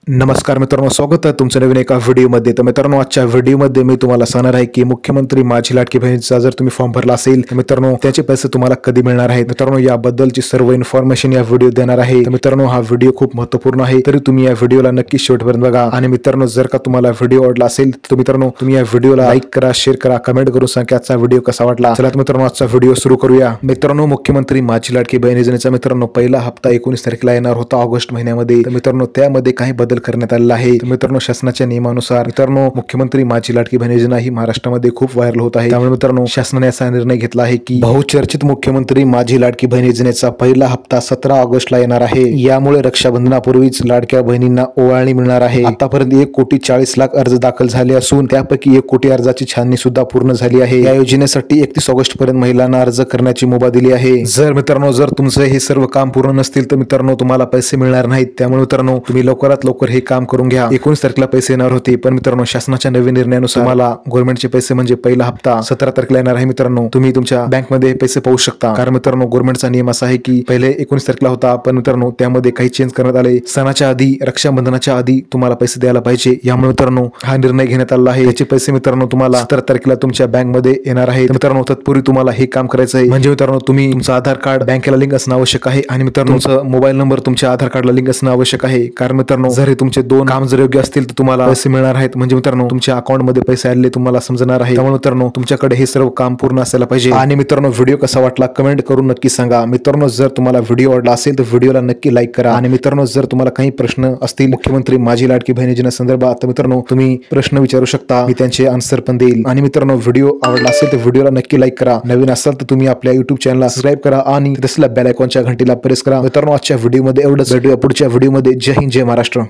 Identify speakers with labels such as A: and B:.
A: नमस्कार मित्रांनो, स्वागत आहे तुमचं नवीन एका व्हिडिओमध्ये। तर मित्रांनो, आजच्या व्हिडिओमध्ये मी तुम्हाला सांगणार आहे की मुख्यमंत्री माझी लाडकी बहीणचा जर तुम्ही फॉर्म भरला असेल तर मित्रांनो त्याचे पैसे तुम्हाला कधी मिळणार आहेत। मित्रांनो, याबद्दलची सर्व इन्फॉर्मेशन या व्हिडिओ देणार आहे। तर मित्रांनो, हा व्हिडिओ खूप महत्त्वपूर्ण आहे, तरी तुम्ही या व्हिडिओला नक्की शेवटपर्यंत बघा। आणि मित्रांनो, जर का तुम्हाला व्हिडिओ आवडला असेल तर मित्रांनो तुम्ही या व्हिडिओला लाईक करा, शेअर करा, कमेंट करून सांगा आजचा व्हिडिओ कसा वाटला। चला मित्रांनो, आजचा व्हिडिओ सुरू करूया। मित्रांनो, मुख्यमंत्री माझी लाडकी बहीण योजनेचा मित्रांनो पहिला हप्ता 19 तारखेला येणार होता ऑगस्ट महिन्यामध्ये। तर मित्रांनो त्यामध्ये काही बदल करण्यात आलेला आहे। मित्रांनो, शासनाच्या नियमानुसार मित्रांनो मुख्यमंत्री माझी लाडकी बहीण योजना ही महाराष्ट्रामध्ये खूप व्हायरल होत आहे। त्यामुळे मित्रांनो शासनाने असा निर्णय घेतला आहे की बहुचर्चित मुख्यमंत्री माझी लाडकी बहीण योजनेचा पहिला हप्ता 17 ऑगस्टला येणार आहे। यामुळे रक्षाबंधनापूर्वीच लाडक्या बहिणींना ओवाळणी मिळणार आहे। आतापर्यंत 1,40,00,000 अर्ज दाखल झाले असून त्यापैकी 1 कोटी अर्जाची छाननी सुद्धा पूर्ण झाली आहे। या योजनेसाठी 31 ऑगस्ट पर्यंत महिलांना अर्ज करण्याची मुभा दिली आहे। जर मित्रांनो तुमचं हे सर्व काम पूर्ण नसतील तर मित्रांनो तुम्हाला पैसे मिळणार नाहीत। त्यामुळे मित्रांनो तुम्ही लवकरात लवकर हे काम करून घ्या। 19 तारखेला पैसे येणार होते, पण मित्रांनो शासनाच्या नवीन निर्णयानुसार तुम्हाला गव्हर्नमेंटचे पैसे म्हणजे पहिला हप्ता 17 तारखेला येणार आहे। मित्रांनो तुम्ही तुमच्या बँकमध्ये पैसे पाहू शकता, कारण मित्रांनो गव्हर्नमेंटचा नियम असा आहे की पहिले 19 तारखेला होता, पण मित्रांनो त्यामध्ये काही चेंज करण्यात आले। सणाच्या आधी, रक्षाबंधनाच्या आधी तुम्हाला पैसे द्यायला पाहिजे। यामुळे मित्रांनो हा निर्णय घेण्यात आला आहे। याचे पैसे मित्रांनो तुम्हाला 17 तारखेला तुमच्या बँकमध्ये येणार आहे। मित्रांनो तत्पूर्वी तुम्हाला हे काम करायचं आहे, म्हणजे मित्रांनो तुम्ही तुमचं आधार कार्ड बँकेला लिंक असणं आवश्यक आहे आणि मित्रांनो तुमचा मोबाईल नंबर तुमच्या आधार कार्डला लिंक असणं आवश्यक आहे। कारण मित्रांनो जर हे तुमचे दोन काम जर योग्य असतील तर तुम्हाला पैसे मिळणार आहेत, म्हणजे मित्रांनो तुमच्या अकाउंट मध्ये पैसे आले तुम्हाला समजणार आहे। त्यामुळे मित्रांनो तुमच्याकडे हे सर्व काम पूर्ण असायला पाहिजे। आणि मित्रांनो व्हिडिओ कसा वाटला कमेंट करून नक्की सांगा। मित्रांनो जर तुम्हाला व्हिडिओ आवडला असेल तर व्हिडिओला नक्की लाईक करा। आणि मित्रांनो जर तुम्हाला काही प्रश्न असतील मुख्यमंत्री माझी लाडकी बहीण योजने संदर्भात तर मित्रांनो तुम्ही प्रश्न विचारू शकता, मी त्यांचे आन्सर पण देईल। आणि मित्रांनो व्हिडिओ आवडला असेल तर व्हिडिओला नक्की लाईक करा। नवीन असाल तर तुम्ही आपल्या युट्यूब चॅनलला सबस्क्राईब करा आणि तसल्या बेल आयकॉनच्या घंटीला प्रेस करा। मित्रांनो आजच्या व्हिडिओमध्ये एवढंच, भेटूया पुढच्या व्हिडिओमध्ये। जय हिंद, जय महाराष्ट्र।